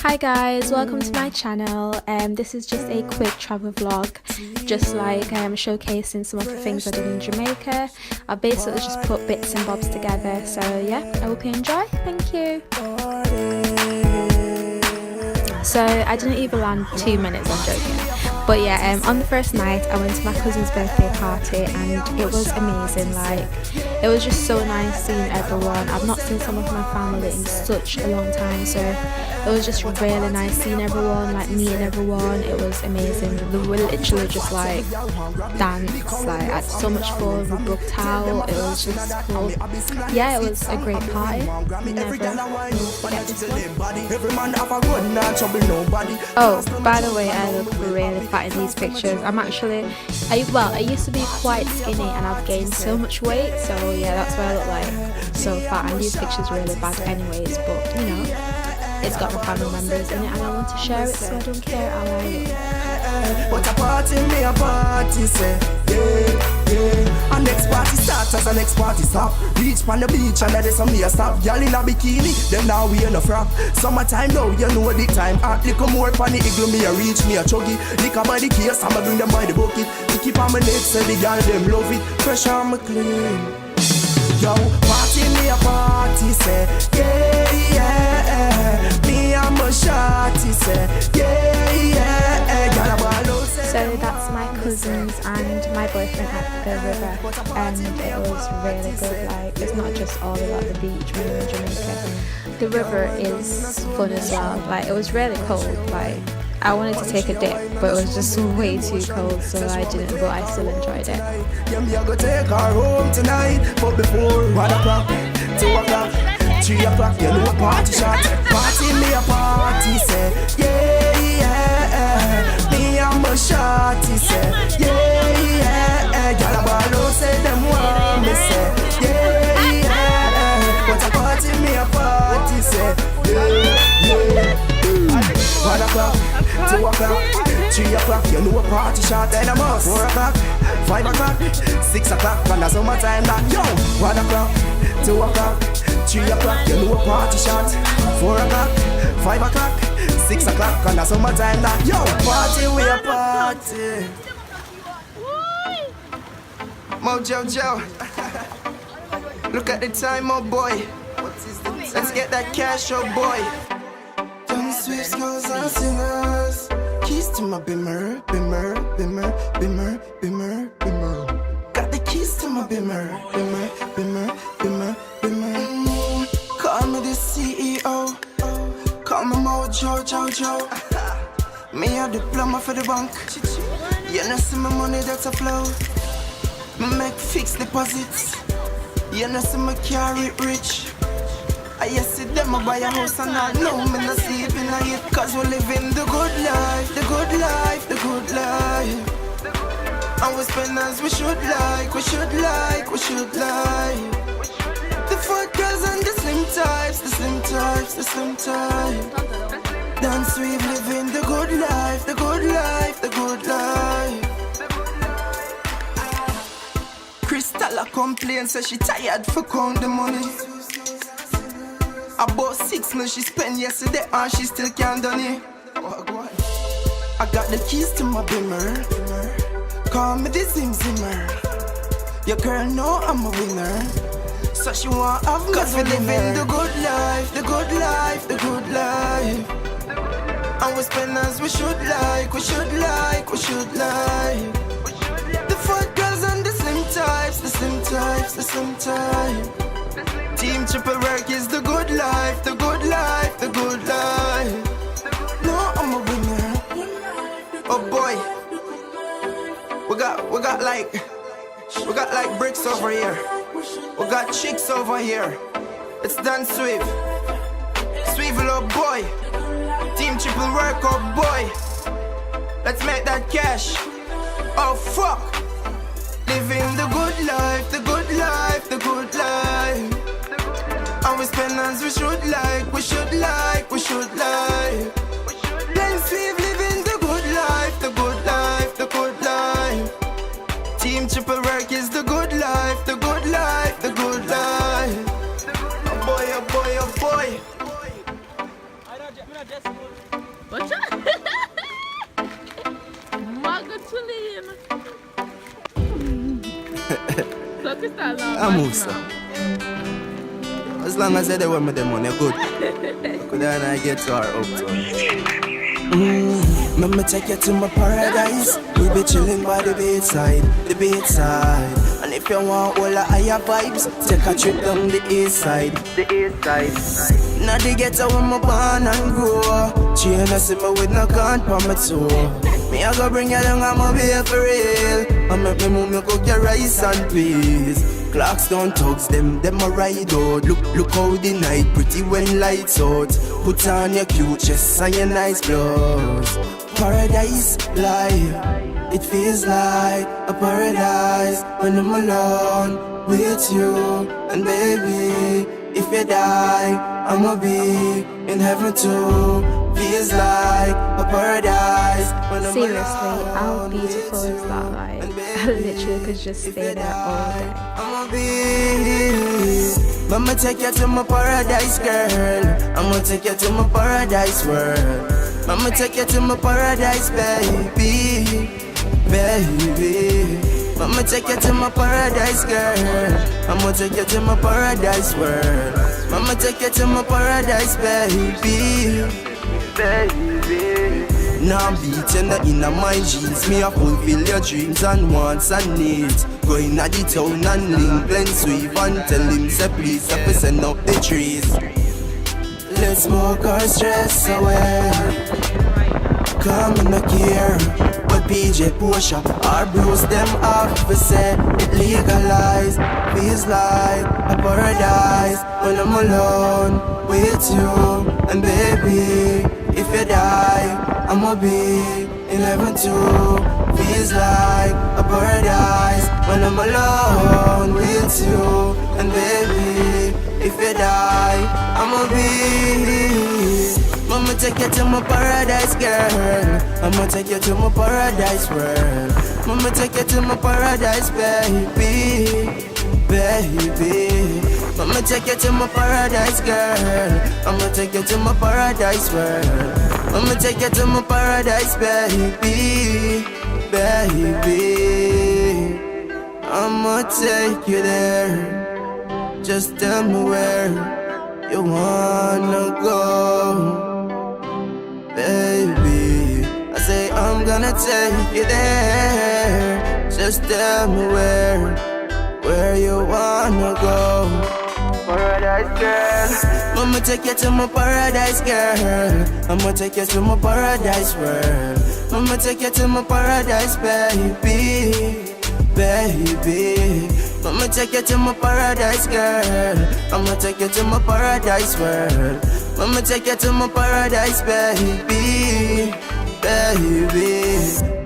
Hi guys, welcome to my channel. This is just a quick travel vlog, just like showcasing some of the things I did in Jamaica. I basically just put bits and bobs together, so yeah, I hope you enjoy. Thank you. So I didn't even land 2 minutes, I'm joking. But yeah, on the first night I went to my cousin's birthday party and it was amazing. Like, it was just so nice seeing everyone. I've not seen some of my family in such a long time, so it was just really nice seeing everyone, like meeting everyone. It was amazing. We literally just like danced, like I had so much fun. We booked out. It was just cool. Yeah, it was a great party. Never forget this one. Oh, by the way, I look really fat in these pictures. I used to be quite skinny and I've gained so much weight, so yeah, that's why I look like so fat, and these pictures are really bad anyways, but you know, it's got my family members in it and I want to share it, so I don't care how I look. But a party, me a party, say, yeah. And next party starts as the next party stop. Beach on the beach and there's some near stop. Girl in a bikini, them now we in a frock. Summertime now, you know the time. Hot little more pan the igloo, me a reach, me a chuggy. Lick up by the case, I'ma bring them by the bucket. To keep on my neck, say the girl them love it. Fresh on my clean. Yo, party me a party, say, yeah. Me and my shawty, say, yeah. So that's my cousins and my boyfriend at the river, and it was really good. Like, it's not just all about the beach when you're in Jamaica. The river is fun as well. Like, it was really cold. Like, I wanted to take a dip, but it was just way too cold, so I didn't, but I still enjoyed it. Yeah, me a go take her home tonight, but before 1 o'clock, 2 o'clock, 3 o'clock, you know party shot. Party me a party, say, yeah. Me and my shawty, say, yeah. Gyal a ball out, say them want me, say, yeah. But a party me a party, say, yeah. 1 o'clock, 2 o'clock, 3 o'clock, you know a party shot and a must. 4 o'clock, 5 o'clock, 6 o'clock, and the summertime that, yo. 1 o'clock, 2 o'clock, 3 o'clock, you know a party shot. 4 o'clock, 5 o'clock, 6 o'clock, and the summertime that, yo. Party, we a party. Mojo. Look at the time, oh boy. Let's get that cash, oh boy. Sweet girls and singers. Keys to my bimmer. Got the keys to my bimmer. Call me the CEO. Call me Mojo. Me a diploma for the bank. You know see my money that's a flow. Me make fixed deposits. You know see me carry it rich. I see them buy a house and I know me not sleep in it, cause we living the good life. And we spend as we should like. The fat girls and the slim types. Dance we living the good life. Crystalla complains, says she tired for count the money. About 6 months she spent yesterday and she still can't done it. I got the keys to my bimmer. Call me the Zimmer. Your girl know I'm a winner, so she want have me. Cause we living the good life. And we spend as we should like. The fat girls and the slim types. Team triple work is the good life. No, I'm a winner. Oh boy, we got like bricks over here. We got chicks over here. It's Dan Swift, Swivel, oh boy. Team triple work, oh boy. Let's make that cash. Oh fuck, living the good life. And we spend as we should like. Let's living the good life. Team triple work is the good life. Oh boy. Watch out! Magatuline. So this time I move, sir. As long as they want me the money, good. Could I get to our up to Mama take you to my paradise. We be chilling by the beachside, the beachside. And if you want all the higher vibes, take a trip down the east side, the east side. Now they get to where my born and grow. Chain a see me with no can for my toe. Me I go bring you down, I'ma be here for real. I make me move, me cook your rice and peas. Clocks don't tugs them a ride out. Look how the night pretty when lights out. Put on your cute chest and your nice clothes. Paradise life, it feels like a paradise when I'm alone with you. And baby, if you die, I'ma be in heaven too. Feels like a paradise when I'm Seriously, how beautiful is that? Like, I literally could just stay there all day. I'ma be, I'ma take you to my paradise, girl. I'ma take you to my paradise world. I'ma take you to my paradise, baby, baby. I'ma take you to my paradise, girl. I'ma take you to my paradise world. I'ma take you to my paradise, baby, baby. Now I'm beating the inner my jeans. Me a fulfill your dreams and wants and needs. Going at the town and link Glen Sweep and tell him say please have to send up the trees. Let's smoke our stress away. Come in the care. But PJ Porsche our bros them off. We say it legalized. Feels like a paradise when I'm alone with you. And baby, if you die, I'ma be in heaven too. Feels like a paradise when I'm alone with you. And baby, if you die, I'ma be. I'ma take you to my paradise, girl. I'ma take you to my paradise world. I'ma take you to my paradise, baby, baby. I'ma take you to my paradise, girl. I'ma take you to my paradise world. I'ma take you to my paradise, baby, baby. I'ma take you there. Just tell me where you wanna go, baby. I say I'm gonna take you there. Just tell me where you wanna go. Paradise girl, I'ma take you to my paradise girl. I'ma take you to my paradise world. I'ma take you to my paradise, baby, baby. I'ma take you to my paradise girl. I'ma take you to my paradise world. I'ma take you to my paradise, baby, baby.